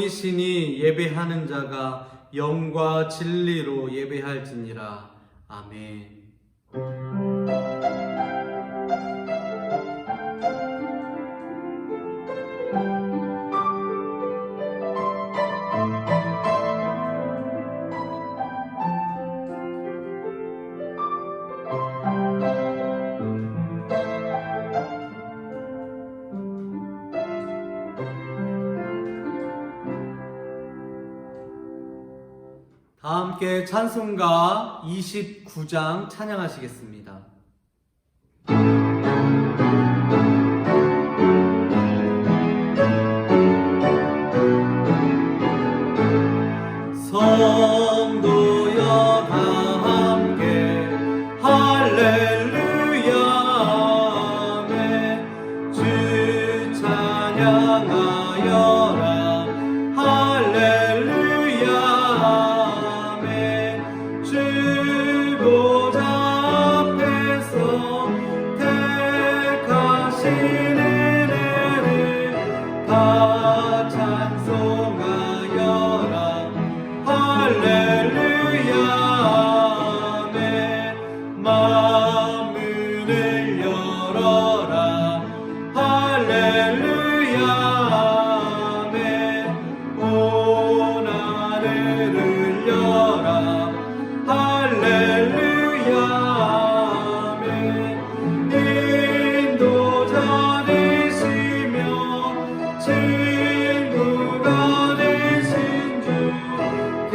영이시니 예배하는 자가 영과 진리로 예배할지니라. 아멘. 다 함께 찬송가 29장 찬양하시겠습니다. 성도여 다 함께 할렐루야 아멘. 주 찬양하여라 할렐루야 아멘. 주 보좌 앞에서 택하신 은혜를 다 찬송하여라 할렐루야 아멘. 만문을 열어라 할렐루야 아멘. 온 하늘을 열라 할렐루야 아멘. 인도자 되시며 친구가 되신 주 그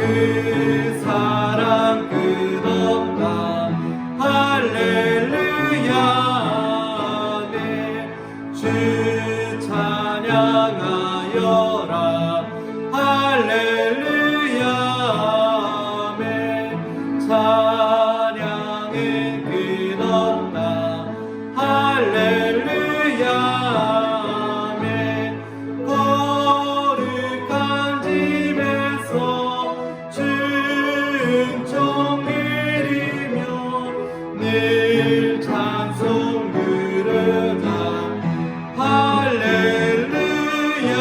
사랑 끝없다 할렐루야 아멘. 주 찬양하여라 할렐루야 아멘. 찬양은 끝없다 할렐루야 아멘. 거룩한 집에서 은총드리며 늘 찬송 부르자 할렐루야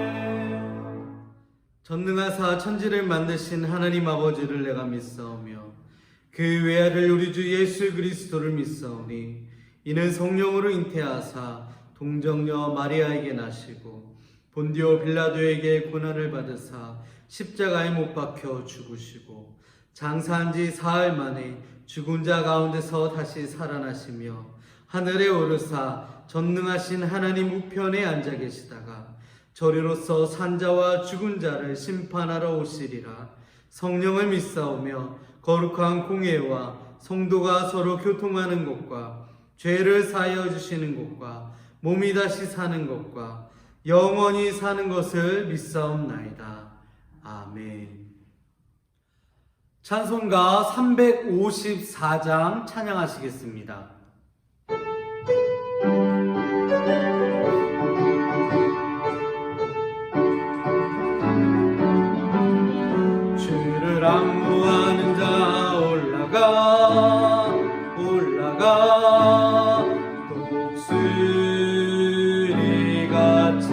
아멘. 전능하사 천지를 만드신 하나님 아버지를 내가 믿사오며 그 외아들 우리 주 예수 그리스도를 믿사오니 이는 성령으로 잉태하사 동정녀 마리아에게 나시고 본디오 빌라도에게 고난을 받으사 십자가에 못 박혀 죽으시고 장사한 지 사흘 만에 죽은 자 가운데서 다시 살아나시며 하늘에 오르사 전능하신 하나님 우편에 앉아 계시다가 저리로서 산자와 죽은 자를 심판하러 오시리라. 성령을 믿사오며 거룩한 공회와 성도가 서로 교통하는 것과 죄를 사하여 주시는 것과 몸이 다시 사는 것과 영원히 사는 것을 믿사옵나이다. 아멘. 찬송가 354장 찬양하시겠습니다. 주를 안무하는 자 올라가 올라가 독수리같이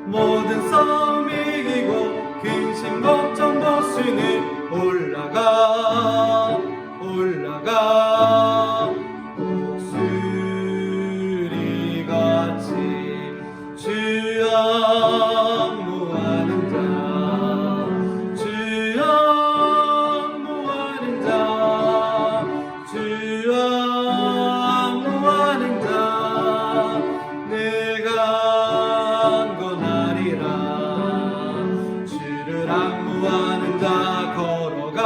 모든 싸움 이기고 근심 걱정 벗으니 올라가 올라가 독수리같이 주 안무하는 자 주 안무하는 자 주 안무하는 자 내가 안건하리라. 주를 안무하는 자 걸어가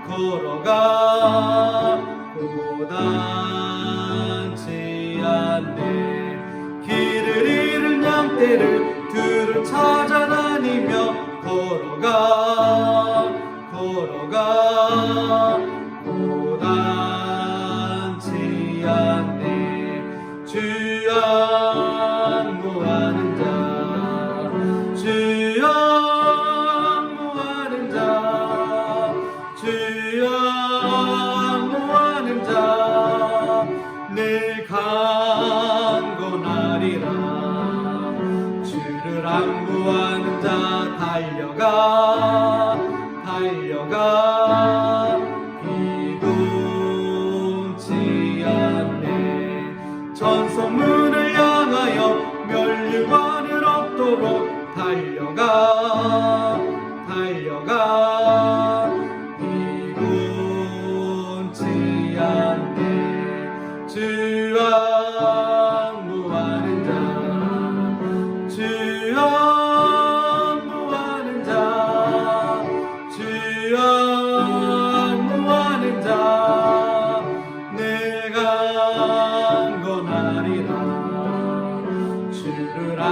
걸어가 고단치 않네. 길을 잃은 양떼를 둘을 찾아다니며 걸어가 걸어가 고단치 않네. 주 안무하는 자 주 안무하는 자 주 안무하는 자 늘 강건하리라.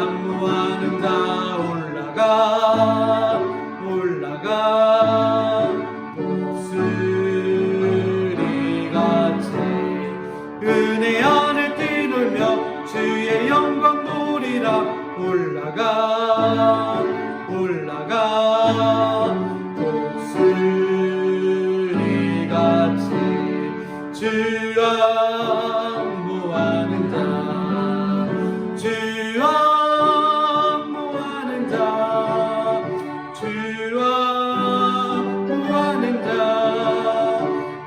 안무하는 자 올라가 올라가 독수리같이 은혜 안을 뛰놀며 주의 영광 보리라 올라가 올라가 독수리같이 주 안무하는 자 주 안무하는 자 주 안무하는 자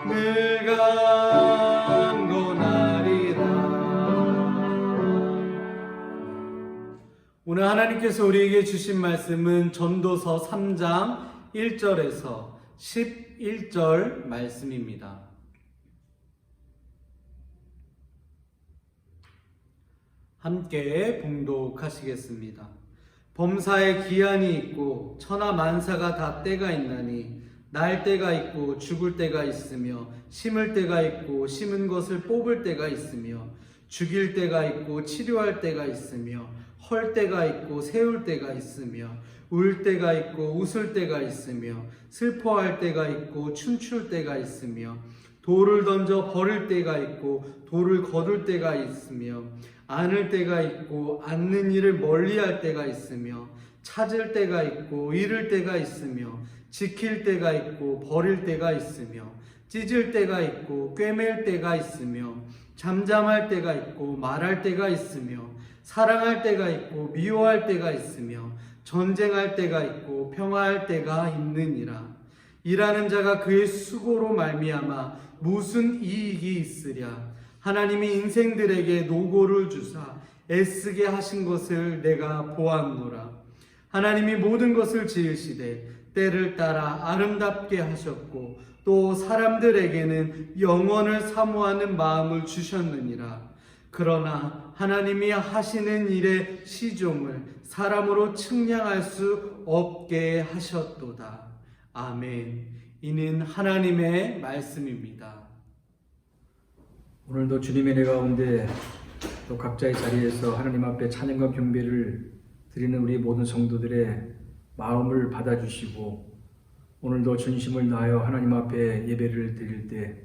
늘 강건하리라. 오늘 하나님께서 우리에게 주신 말씀은 전도서 3장 1절에서 11절 말씀입니다. 함께 봉독하시겠습니다. 범사에 기한이 있고 천하 만사가 다 때가 있나니 날 때가 있고 죽을 때가 있으며 심을 때가 있고 심은 것을 뽑을 때가 있으며 죽일 때가 있고 치료할 때가 있으며 헐 때가 있고 세울 때가 있으며 울 때가 있고 웃을 때가 있으며 슬퍼할 때가 있고 춤출 때가 있으며 돌을 던져 버릴 때가 있고 돌을 거둘 때가 있으며 안을 때가 있고 앉는 일을 멀리할 때가 있으며 찾을 때가 있고 잃을 때가 있으며 지킬 때가 있고 버릴 때가 있으며 찢을 때가 있고 꿰맬 때가 있으며 잠잠할 때가 있고 말할 때가 있으며 사랑할 때가 있고 미워할 때가 있으며 전쟁할 때가 있고 평화할 때가 있느니라. 일하는 자가 그의 수고로 말미암아 무슨 이익이 있으랴. 하나님이 인생들에게 노고를 주사 애쓰게 하신 것을 내가 보았노라. 하나님이 모든 것을 지으시되 때를 따라 아름답게 하셨고 또 사람들에게는 영원을 사모하는 마음을 주셨느니라. 그러나 하나님이 하시는 일의 시종을 사람으로 측량할 수 없게 하셨도다. 아멘. 이는 하나님의 말씀입니다. 오늘도 주님의 은혜 가운데 또 각자의 자리에서 하나님 앞에 찬양과 경배를 드리는 우리 모든 성도들의 마음을 받아주시고 오늘도 전심을 다하여 하나님 앞에 예배를 드릴 때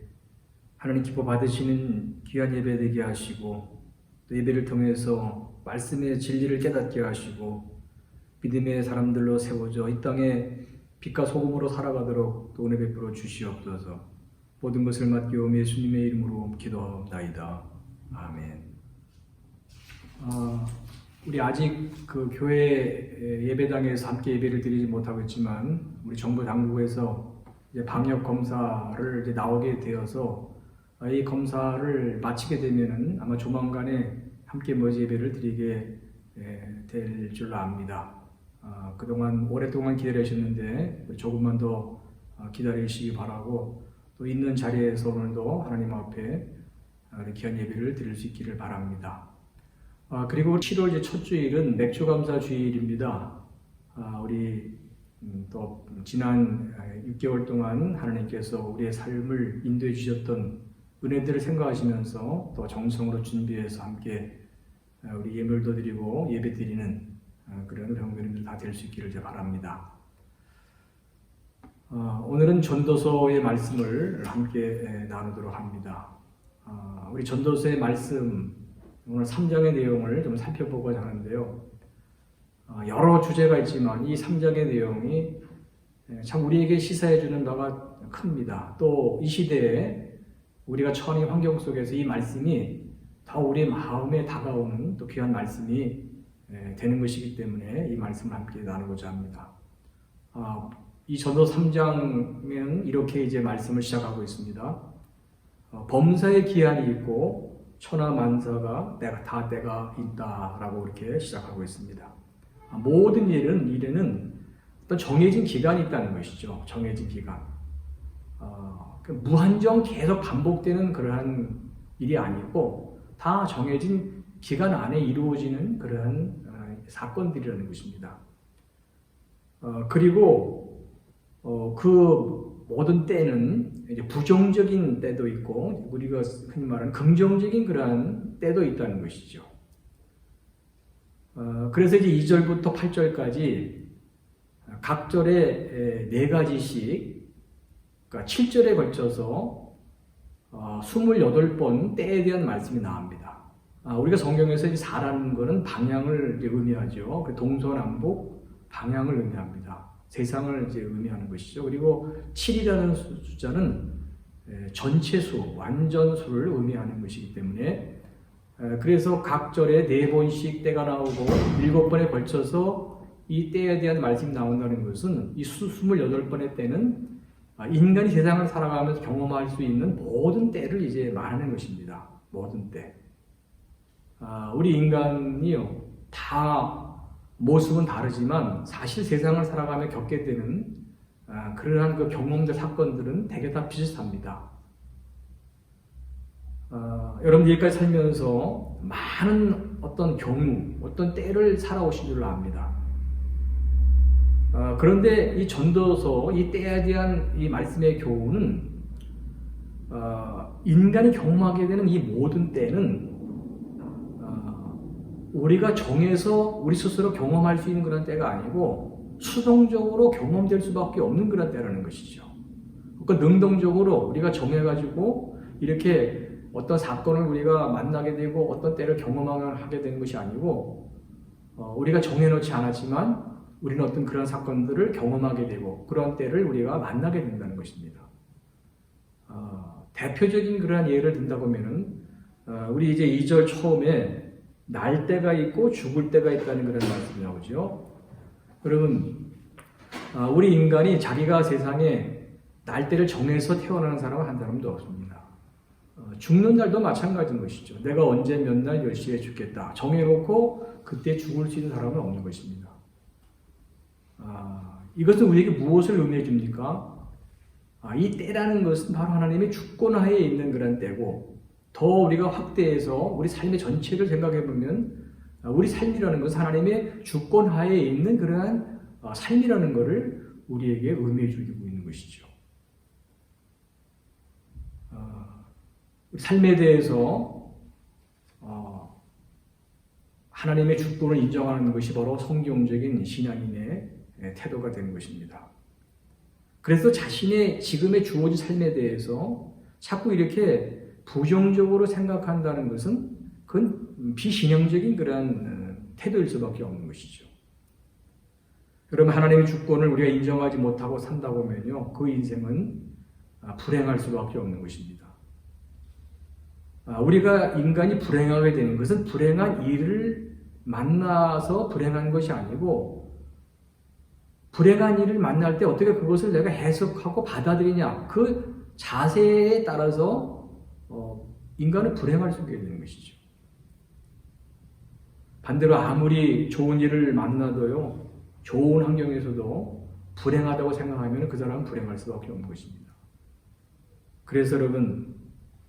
하나님 기뻐 받으시는 귀한 예배 되게 하시고 또 예배를 통해서 말씀의 진리를 깨닫게 하시고 믿음의 사람들로 세워져 이 땅에 빛과 소금으로 살아가도록 또 은혜 베풀어 주시옵소서. 모든 것을 맡기오며 예수님의 이름으로 기도하옵나이다. 아멘. 우리 아직 그 교회 예배당에서 함께 예배를 드리지 못하고 있지만 우리 정부 당국에서 이제 방역 검사를 이제 나오게 되어서 이 검사를 마치게 되면은 아마 조만간에 함께 먼저 예배를 드리게 될 줄로 압니다. 그동안 오랫동안 기다리셨는데 조금만 더 기다리시기 바라고 또 있는 자리에서 오늘도 하나님 앞에 귀한 예배를 드릴 수 있기를 바랍니다. 그리고 7월 이제 첫 주일은 맥주감사 주일입니다. 우리 또 지난 6개월 동안 하나님께서 우리의 삶을 인도해 주셨던 은혜들을 생각하시면서 또 정성으로 준비해서 함께 우리 예물도 드리고 예배 드리는 그런 형제님들 다 될 수 있기를 바랍니다. 오늘은 전도서의 말씀을 함께 나누도록 합니다. 우리 전도서의 말씀 오늘 3장의 내용을 좀 살펴보고자 하는데요. 여러 주제가 있지만 이 3장의 내용이 참 우리에게 시사해주는 바가 큽니다. 또 이 시대에 우리가 처한 환경 속에서 이 말씀이 더 우리의 마음에 다가오는 또 귀한 말씀이 되는 것이기 때문에 이 말씀을 함께 나누고자 합니다. 이 전도 3장은 이렇게 이제 말씀을 시작하고 있습니다. 범사의 기한이 있고 천하 만사가 다 때가 있다라고 이렇게 시작하고 있습니다. 모든 일에는 어떤 정해진 기간이 있다는 것이죠. 정해진 기간. 무한정 계속 반복되는 그러한 일이 아니고 다 정해진 기간 안에 이루어지는 그러한 사건들이라는 것입니다. 그리고 그 모든 때는 이제 부정적인 때도 있고 우리가 흔히 말하는 긍정적인 그러한 때도 있다는 것이죠. 그래서 이제 2절부터 8절까지 각 절에 4가지씩, 그러니까 7절에 걸쳐서 28번 때에 대한 말씀이 나옵니다. 우리가 성경에서 이 4라는 것은 방향을 이제 의미하죠. 동서남북 방향을 의미합니다. 세상을 이제 의미하는 것이죠. 그리고 7이라는 숫자는 전체수, 완전수를 의미하는 것이기 때문에, 그래서 각 절에 4번씩 때가 나오고 7번에 걸쳐서 이 때에 대한 말씀이 나온다는 것은 이 28번의 때는 인간이 세상을 살아가면서 경험할 수 있는 모든 때를 이제 말하는 것입니다. 모든 때. 우리 인간이요, 다 모습은 다르지만 사실 세상을 살아가며 겪게 되는 그러한 그 경험들, 사건들은 대개 다 비슷합니다. 여러분 여기까지 살면서 많은 어떤 경우, 어떤 때를 살아오신 줄 압니다. 그런데 이 전도서, 이 때에 대한 이 말씀의 교훈은 인간이 경험하게 되는 이 모든 때는 우리가 정해서 우리 스스로 경험할 수 있는 그런 때가 아니고 수동적으로 경험될 수밖에 없는 그런 때라는 것이죠. 그러니까 능동적으로 우리가 정해가지고 이렇게 어떤 사건을 우리가 만나게 되고 어떤 때를 경험하게 되는 것이 아니고 우리가 정해놓지 않았지만 우리는 어떤 그런 사건들을 경험하게 되고 그런 때를 우리가 만나게 된다는 것입니다. 대표적인 그러한 예를 든다고 하면은 우리 이제 2절 처음에 날 때가 있고 죽을 때가 있다는 그런 말씀이 나오죠. 여러분, 우리 인간이 자기가 세상에 날 때를 정해서 태어나는 사람은 한 사람도 없습니다. 죽는 날도 마찬가지인 것이죠. 내가 언제 몇 날 몇 시에 죽겠다 정해놓고 그때 죽을 수 있는 사람은 없는 것입니다. 이것은 우리에게 무엇을 의미해 줍니까? 이 때라는 것은 바로 하나님의 주권하에 있는 그런 때고, 더 우리가 확대해서 우리 삶의 전체를 생각해 보면 우리 삶이라는 것은 하나님의 주권하에 있는 그러한 삶이라는 것을 우리에게 의미해 주고 있는 것이죠. 삶에 대해서 하나님의 주권을 인정하는 것이 바로 성경적인 신앙인의 태도가 되는 것입니다. 그래서 자신의 지금의 주어진 삶에 대해서 자꾸 이렇게 부정적으로 생각한다는 것은 그건 비신앙적인 그러한 태도일 수밖에 없는 것이죠. 여러분, 하나님의 주권을 우리가 인정하지 못하고 산다 보면요, 그 인생은 불행할 수밖에 없는 것입니다. 우리가 인간이 불행하게 되는 것은 불행한 일을 만나서 불행한 것이 아니고, 불행한 일을 만날 때 어떻게 그것을 내가 해석하고 받아들이냐, 그 자세에 따라서 인간은 불행할 수 있게 되는 것이죠. 반대로 아무리 좋은 일을 만나도요, 좋은 환경에서도 불행하다고 생각하면 그 사람은 불행할 수밖에 없는 것입니다. 그래서 여러분,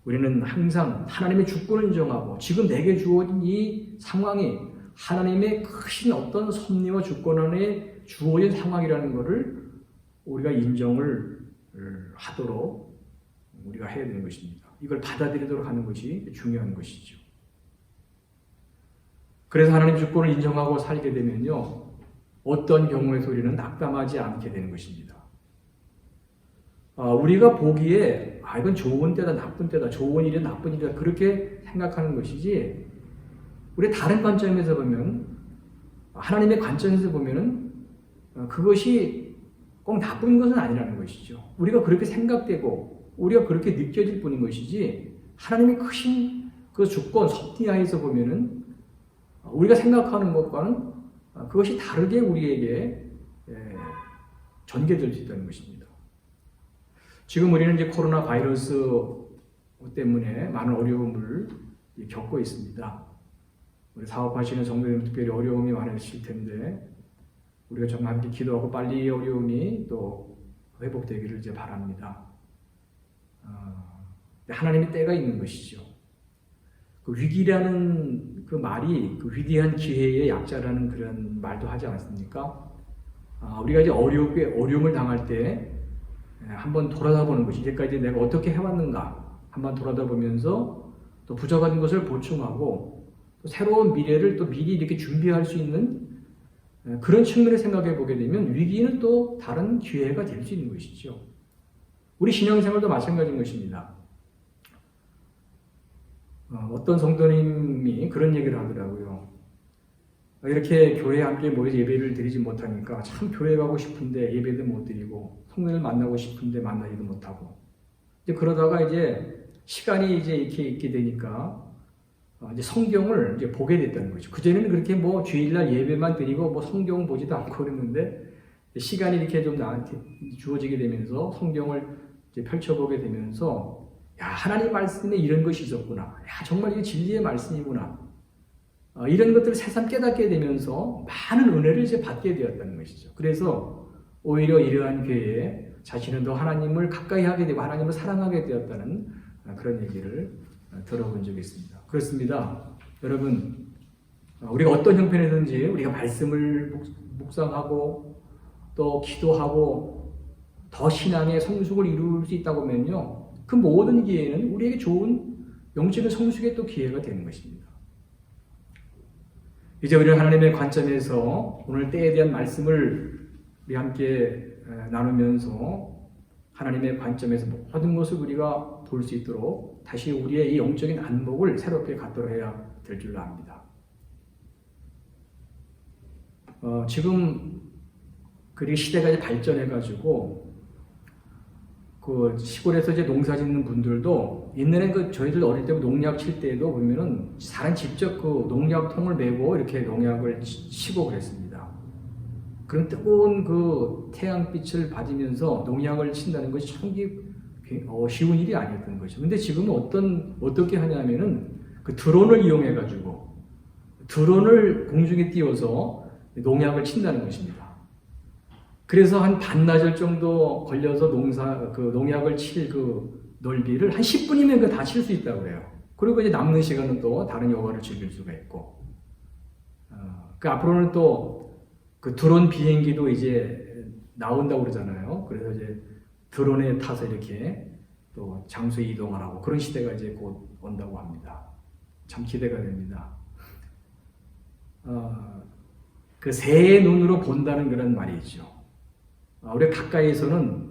우리는 항상 하나님의 주권을 인정하고 지금 내게 주어진 이 상황이 하나님의 크신 어떤 섭리와 주권 안에 주어진 상황이라는 것을 우리가 인정을 하도록 우리가 해야 되는 것입니다. 이걸 받아들이도록 하는 것이 중요한 것이죠. 그래서 하나님 주권을 인정하고 살게 되면요, 어떤 경우에서 우리는 낙담하지 않게 되는 것입니다. 우리가 보기에 이건 좋은 때다, 나쁜 때다, 좋은 일이다, 나쁜 일이다, 그렇게 생각하는 것이지, 우리 다른 관점에서 보면, 하나님의 관점에서 보면은 그것이 꼭 나쁜 것은 아니라는 것이죠. 우리가 그렇게 생각되고 우리가 그렇게 느껴질 뿐인 것이지, 하나님의 크신 그 주권, 섭리하에서 보면은 우리가 생각하는 것과는 그것이 다르게 우리에게 전개될 수 있다는 것입니다. 지금 우리는 이제 코로나 바이러스 때문에 많은 어려움을 겪고 있습니다. 우리 사업하시는 성도님들 특별히 어려움이 많으실 텐데, 우리가 정말 함께 기도하고 빨리 이 어려움이 또 회복되기를 이제 바랍니다. 하나님의 때가 있는 것이죠. 그 위기라는 그 말이 그 위대한 기회의 약자라는 그런 말도 하지 않았습니까? 우리가 이제 어려움을 당할 때 한번 돌아다보는 것이, 이제까지 내가 어떻게 해왔는가 한번 돌아다보면서 또 부족한 것을 보충하고 또 새로운 미래를 또 미리 이렇게 준비할 수 있는 그런 측면을 생각해 보게 되면 위기는 또 다른 기회가 될 수 있는 것이죠. 우리 신앙생활도 마찬가지인 것입니다. 어떤 성도님이 그런 얘기를 하더라고요. 이렇게 교회에 함께 모여서 예배를 드리지 못하니까 참 교회 가고 싶은데 예배도 못 드리고 성도를 만나고 싶은데 만나지도 못하고 이제 그러다가 이제 시간이 이제 이렇게 있게 되니까 이제 성경을 이제 보게 됐다는 거죠. 그전에는 그렇게 뭐 주일날 예배만 드리고 뭐 성경 보지도 않고 그랬는데 시간이 이렇게 좀 나한테 주어지게 되면서 성경을 이제 펼쳐보게 되면서 야, 하나님 말씀에 이런 것이 있었구나. 야, 정말 이게 진리의 말씀이구나. 이런 것들을 새삼 깨닫게 되면서 많은 은혜를 이제 받게 되었다는 것이죠. 그래서 오히려 이러한 교회에 자신은 더 하나님을 가까이 하게 되고 하나님을 사랑하게 되었다는 그런 얘기를 들어본 적이 있습니다. 그렇습니다. 여러분, 우리가 어떤 형편이든지 우리가 말씀을 묵상하고 또 기도하고 더 신앙의 성숙을 이룰 수 있다고 하면요. 그 모든 기회는 우리에게 좋은 영적인 성숙의 또 기회가 되는 것입니다. 이제 우리 하나님의 관점에서 오늘 때에 대한 말씀을 우리 함께 나누면서 하나님의 관점에서 모든 것을 우리가 볼 수 있도록 다시 우리의 이 영적인 안목을 새롭게 갖도록 해야 될 줄로 압니다. 지금 그 시대가 이제 발전해가지고 그 시골에서 이제 농사 짓는 분들도 옛날에 그 저희들 어릴 때 농약 칠 때에도 보면은 사람 직접 그 농약통을 메고 이렇게 농약을 치고 그랬습니다. 그런 뜨거운 그 태양빛을 받으면서 농약을 친다는 것이 참 쉬운 일이 아니었던 거죠. 근데 지금은 어떻게 하냐면은 그 드론을 이용해가지고 드론을 공중에 띄워서 농약을 친다는 것입니다. 그래서 한 반나절 정도 걸려서 농약을 칠 그 넓이를 한 10분이면 다 칠 수 있다고 해요. 그리고 이제 남는 시간은 또 다른 여가를 즐길 수가 있고, 그 앞으로는 또 그 드론 비행기도 이제 나온다고 그러잖아요. 그래서 이제 드론에 타서 이렇게 또 장소에 이동을 하고 그런 시대가 이제 곧 온다고 합니다. 참 기대가 됩니다. 그 새의 눈으로 본다는 그런 말이죠. 우리 가까이에서는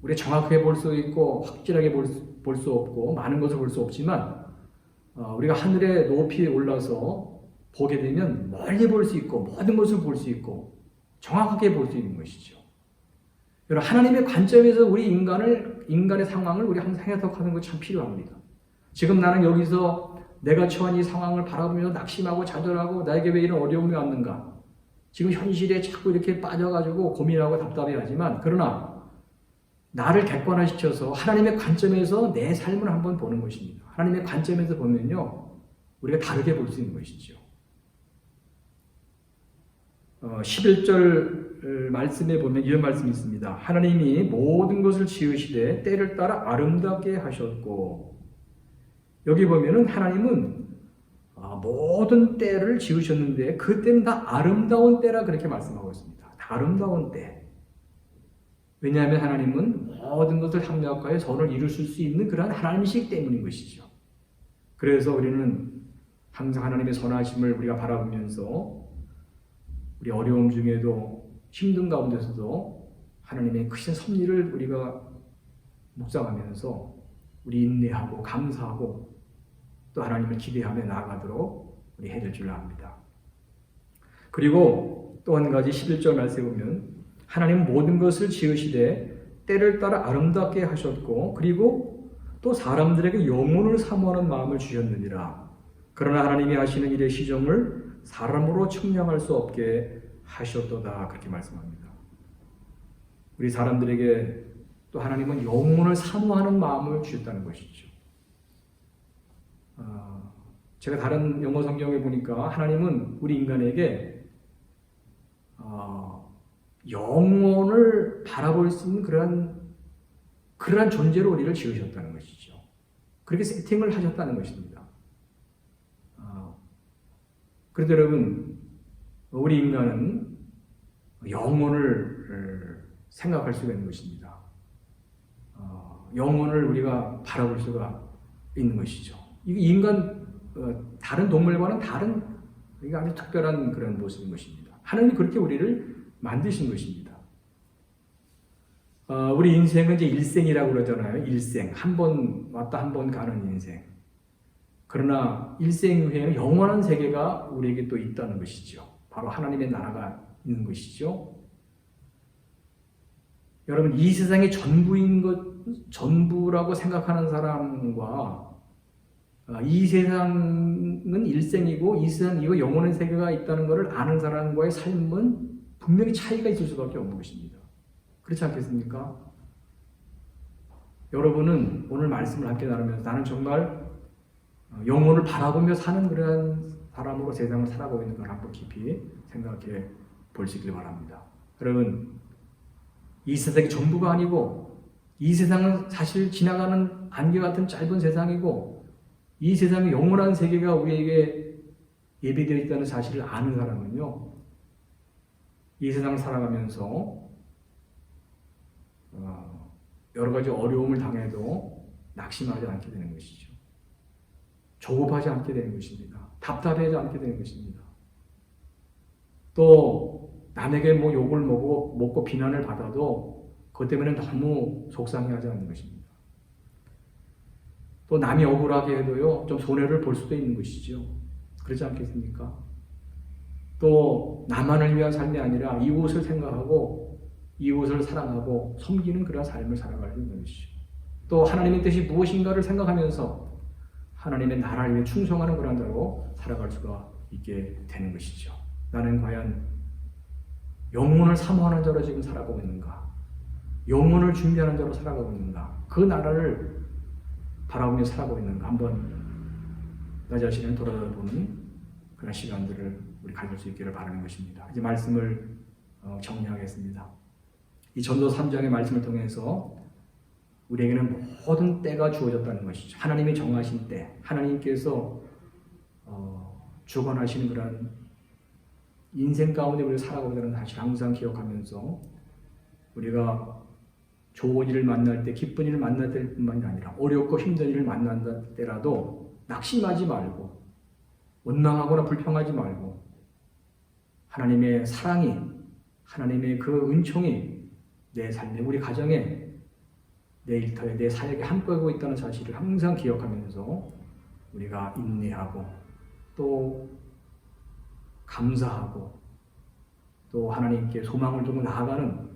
우리 정확하게 볼 수 있고 확실하게 볼 수 없고 많은 것을 볼 수 없지만 우리가 하늘의 높이 올라서 보게 되면 멀리 볼 수 있고 모든 것을 볼 수 있고 정확하게 볼 수 있는 것이죠. 여러분 하나님의 관점에서 우리 인간의 상황을 우리 항상 해석하는 것 참 필요합니다. 지금 나는 여기서 내가 처한 이 상황을 바라보면서 낙심하고 좌절하고 나에게 왜 이런 어려움이 왔는가? 지금 현실에 자꾸 이렇게 빠져가지고 고민하고 답답해하지만 그러나 나를 객관화시켜서 하나님의 관점에서 내 삶을 한번 보는 것입니다. 하나님의 관점에서 보면요 우리가 다르게 볼 수 있는 것이죠. 11절 말씀에 보면 이런 말씀이 있습니다. 하나님이 모든 것을 지으시되 때를 따라 아름답게 하셨고, 여기 보면은 하나님은 모든 때를 지으셨는데 그 때는 다 아름다운 때라 그렇게 말씀하고 있습니다. 다 아름다운 때. 왜냐하면 하나님은 모든 것을 합력하여 선을 이룰 수 있는 그러한 하나님이시기 때문인 것이죠. 그래서 우리는 항상 하나님의 선하심을 우리가 바라보면서 우리 어려움 중에도 힘든 가운데서도 하나님의 크신 섭리를 우리가 묵상하면서 우리 인내하고 감사하고 또 하나님을 기대하며 나아가도록 우리 해야 될 줄 압니다. 그리고 또 한 가지 11절 말씀에 보면 하나님은 모든 것을 지으시되 때를 따라 아름답게 하셨고 그리고 또 사람들에게 영혼을 사모하는 마음을 주셨느니라. 그러나 하나님이 하시는 일의 시정을 사람으로 측량할 수 없게 하셨도다. 그렇게 말씀합니다. 우리 사람들에게 또 하나님은 영혼을 사모하는 마음을 주셨다는 것이죠. 제가 다른 영어 성경에 보니까 하나님은 우리 인간에게 영혼을 바라볼 수 있는 그러한 존재로 우리를 지으셨다는 것이죠. 그렇게 세팅을 하셨다는 것입니다. 그래도 여러분, 우리 인간은 영혼을 생각할 수가 있는 것입니다. 영혼을 우리가 바라볼 수가 있는 것이죠. 이 인간 다른 동물과는 다른 이게 아주 특별한 그런 모습인 것입니다. 하나님이 그렇게 우리를 만드신 것입니다. 우리 인생은 이제 일생이라고 그러잖아요. 일생. 한 번 왔다 한 번 가는 인생. 그러나 일생 후에 영원한 세계가 우리에게 또 있다는 것이죠. 바로 하나님의 나라가 있는 것이죠. 여러분, 이 세상의 전부라고 생각하는 사람과 이 세상은 일생이고 이 세상 이거 영원한 세계가 있다는 것을 아는 사람과의 삶은 분명히 차이가 있을 수밖에 없는 것입니다. 그렇지 않겠습니까? 여러분은 오늘 말씀을 함께 나누면서 나는 정말 영혼을 바라보며 사는 그런 사람으로 세상을 살아가고 있는 걸 한번 깊이 생각해 보시길 바랍니다. 여러분, 이 세상이 전부가 아니고 이 세상은 사실 지나가는 안개 같은 짧은 세상이고 이 세상의 영원한 세계가 우리에게 예비되어 있다는 사실을 아는 사람은요, 이 세상을 살아가면서 여러 가지 어려움을 당해도 낙심하지 않게 되는 것이죠. 조급하지 않게 되는 것입니다. 답답하지 않게 되는 것입니다. 또 남에게 뭐 욕을 먹고 비난을 받아도 그것 때문에 너무 속상해하지 않는 것입니다. 또 남이 억울하게 해도요, 좀 손해를 볼 수도 있는 것이죠. 그렇지 않겠습니까? 또 나만을 위한 삶이 아니라 이웃을 생각하고 이웃을 사랑하고 섬기는 그런 삶을 살아갈 수 있는 것이죠. 또 하나님의 뜻이 무엇인가를 생각하면서 하나님의 나라를 위해 충성하는 그런 자로 살아갈 수가 있게 되는 것이죠. 나는 과연 영혼을 사모하는 자로 지금 살아가고 있는가? 영혼을 준비하는 자로 살아가고 있는가? 그 나라를 바라보며 살아가고 있는가? 한번 나 자신을 돌아보는 그런 시간들을 우리 가질 수 있기를 바라는 것입니다. 이제 말씀을 정리하겠습니다. 이 전도 3장의 말씀을 통해서 우리에게는 모든 때가 주어졌다는 것이죠. 하나님이 정하신 때, 하나님께서 주관하시는 그런 인생 가운데 우리가 살아가고 있다는 사실을 항상 기억하면서 우리가 좋은 일을 만날 때, 기쁜 일을 만날 때뿐만이 아니라 어렵고 힘든 일을 만난다 때라도 낙심하지 말고 원망하거나 불평하지 말고 하나님의 사랑이, 하나님의 그 은총이 내 삶에, 우리 가정에, 내 일터에, 내 사역에 함께하고 있다는 사실을 항상 기억하면서 우리가 인내하고 또 감사하고 또 하나님께 소망을 두고 나아가는,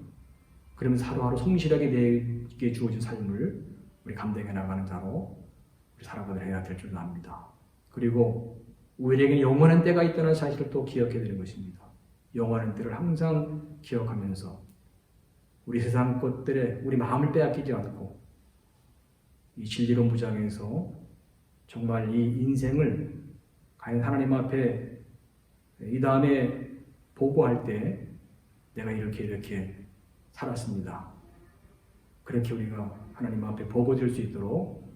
그러면서 하루하루 성실하게 내게 주어진 삶을 우리 감당해 나가는 자로 우리 살아가도록 해야 될 줄로 압니다. 그리고 우리에게 영원한 때가 있다는 사실을 또 기억해야 되는 것입니다. 영원한 때를 항상 기억하면서 우리 세상 것들에 우리 마음을 빼앗기지 않고 이 진리로 무장해서 정말 이 인생을 과연 하나님 앞에 이 다음에 보고할 때 내가 이렇게 살았습니다. 그렇게 우리가 하나님 앞에 보고될 수 있도록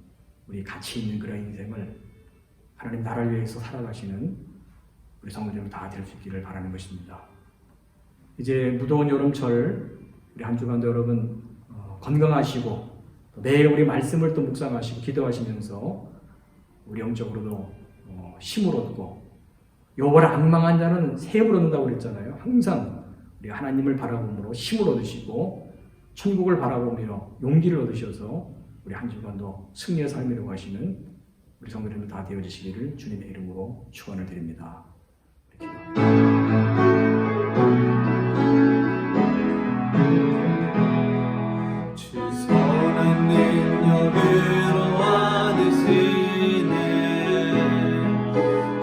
우리 가치 있는 그런 인생을 하나님 나라를 위해서 살아가시는 우리 성도들 다 될 수 있기를 바라는 것입니다. 이제 무더운 여름철 우리 한 주간도 여러분 건강하시고 매일 우리 말씀을 또 묵상하시고 기도하시면서 우리 영적으로도 힘을 얻고 여호와를 앙망한 자는 새 힘을 얻는다고 그랬잖아요. 항상 우리 하나님을 바라보므로 힘을 얻으시고 천국을 바라보며 용기를 얻으셔서 우리 한 주간도 승리의 삶이라고 하시는 우리 성도님들 다 되어지시기를 주님의 이름으로 축원을 드립니다. 주 선한 능력으로 와드시네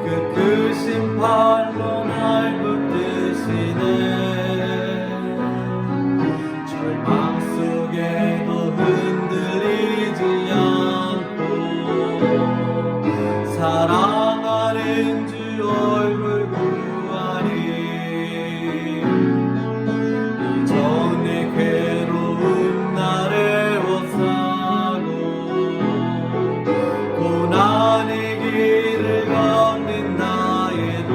그 크신 팔로 날 붙드시네 절망 속에도 흔들리지 않고 사랑하는 주 얼굴 구하리 이전의 괴로움 나를 옷사고 고난의 길을 걷는 나에도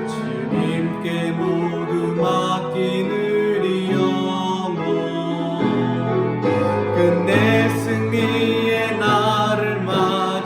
주님께 모두 맡기는 이 영혼 끝내 승리의 나를 말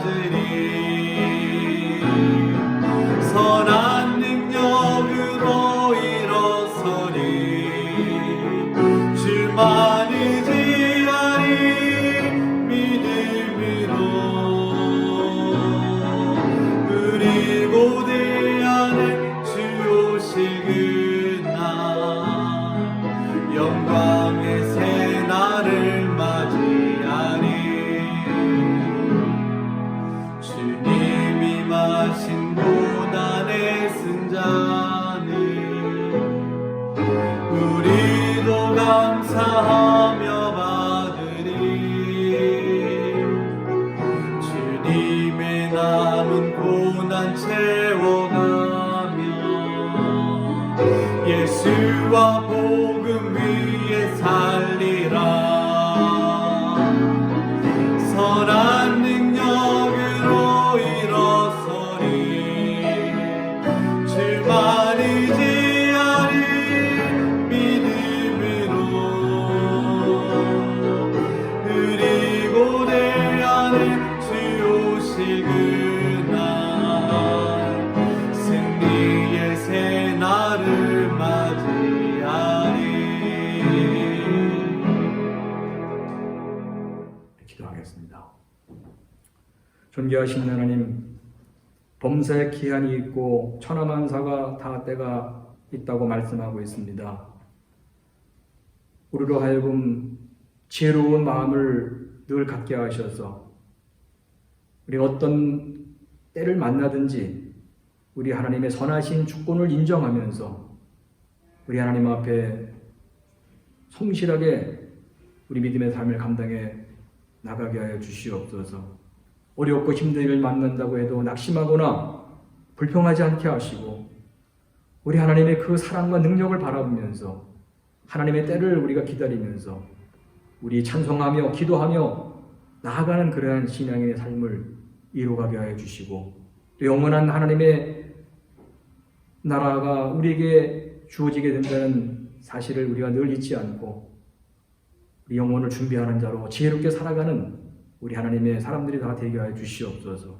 사랑하신 고난의 승자니 우리도 감사하며 받으리. 주님의 남은 고난 채워가며 예수와 복음 위에 살리라. 선한 능력으로 일어서리. 주만 의지하리 믿음으로. 그리고 내 안에 주 오실 그날 승리의 새 날을 맞이하리. 기도하겠습니다. 존귀하신 하나님, 범사에 기한이 있고 천하만사가 다 때가 있다고 말씀하고 있습니다. 우리로 하여금 지혜로운 마음을 늘 갖게 하셔서 우리 어떤 때를 만나든지 우리 하나님의 선하신 주권을 인정하면서 우리 하나님 앞에 성실하게 우리 믿음의 삶을 감당해 나가게 하여 주시옵소서. 어렵고 힘든 일을 만난다고 해도 낙심하거나 불평하지 않게 하시고 우리 하나님의 그 사랑과 능력을 바라보면서 하나님의 때를 우리가 기다리면서 우리 찬송하며 기도하며 나아가는 그러한 신앙의 삶을 이루어가게 하여 주시고 또 영원한 하나님의 나라가 우리에게 주어지게 된다는 사실을 우리가 늘 잊지 않고 우리 영혼을 준비하는 자로 지혜롭게 살아가는 우리 하나님의 사람들이 다 되게 하여 주시옵소서.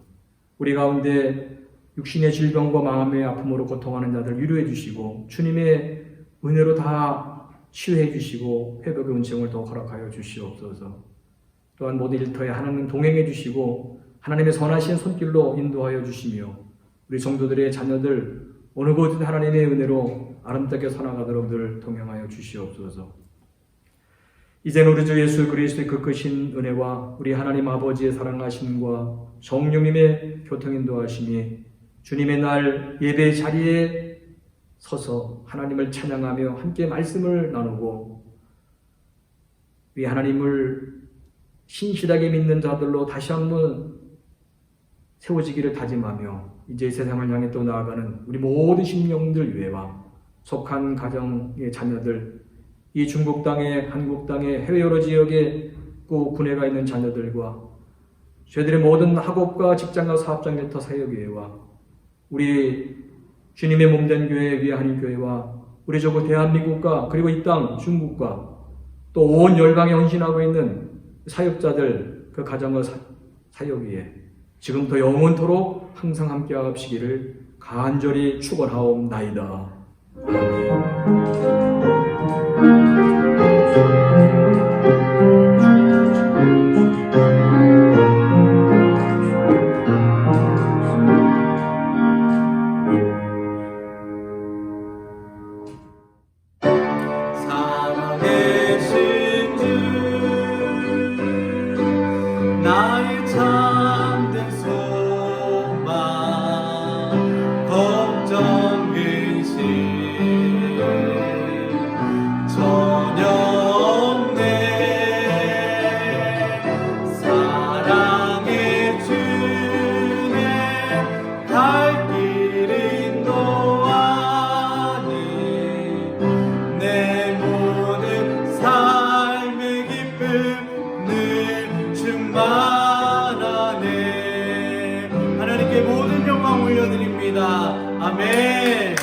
우리 가운데 육신의 질병과 마음의 아픔으로 고통하는 자들 위로해 주시고 주님의 은혜로 다 치유해 주시고 회복의 은총을 더 허락하여 주시옵소서. 또한 모든 일터에 하나님 동행해 주시고 하나님의 선하신 손길로 인도하여 주시며 우리 성도들의 자녀들 어느 곳든 하나님의 은혜로 아름답게 살아가도록 늘 동행하여 주시옵소서. 이제는 우리 주 예수 그리스도의 그 크신 은혜와 우리 하나님 아버지의 사랑하심과 성령님의 교통인도하심이 주님의 날 예배 자리에 서서 하나님을 찬양하며 함께 말씀을 나누고 우리 하나님을 신실하게 믿는 자들로 다시 한번 세워지기를 다짐하며 이제 세상을 향해 또 나아가는 우리 모든 심령들 위에와 속한 가정의 자녀들, 이 중국 땅에, 한국 땅에, 해외 여러 지역에 꼭 군회가 있는 자녀들과 저희들의 모든 학업과 직장과 사업장 일터 사역위회와 우리 주님의 몸된 교회 위에 하나님 교회와 우리 저거 대한민국과 그리고 이 땅 중국과 또 온 열방에 헌신하고 있는 사역자들 그 가정과 사역위에 지금부터 영원토록 항상 함께 하시기를 간절히 축원하옵나이다. 살아계신 주 나의 참된 소망 걱정 근심 전혀 없네. 사랑의 주네 갈 길 인도하니 내 모든 삶의 기쁨 늘 충만하네. 하나님께 모든 영광 올려드립니다. 아멘.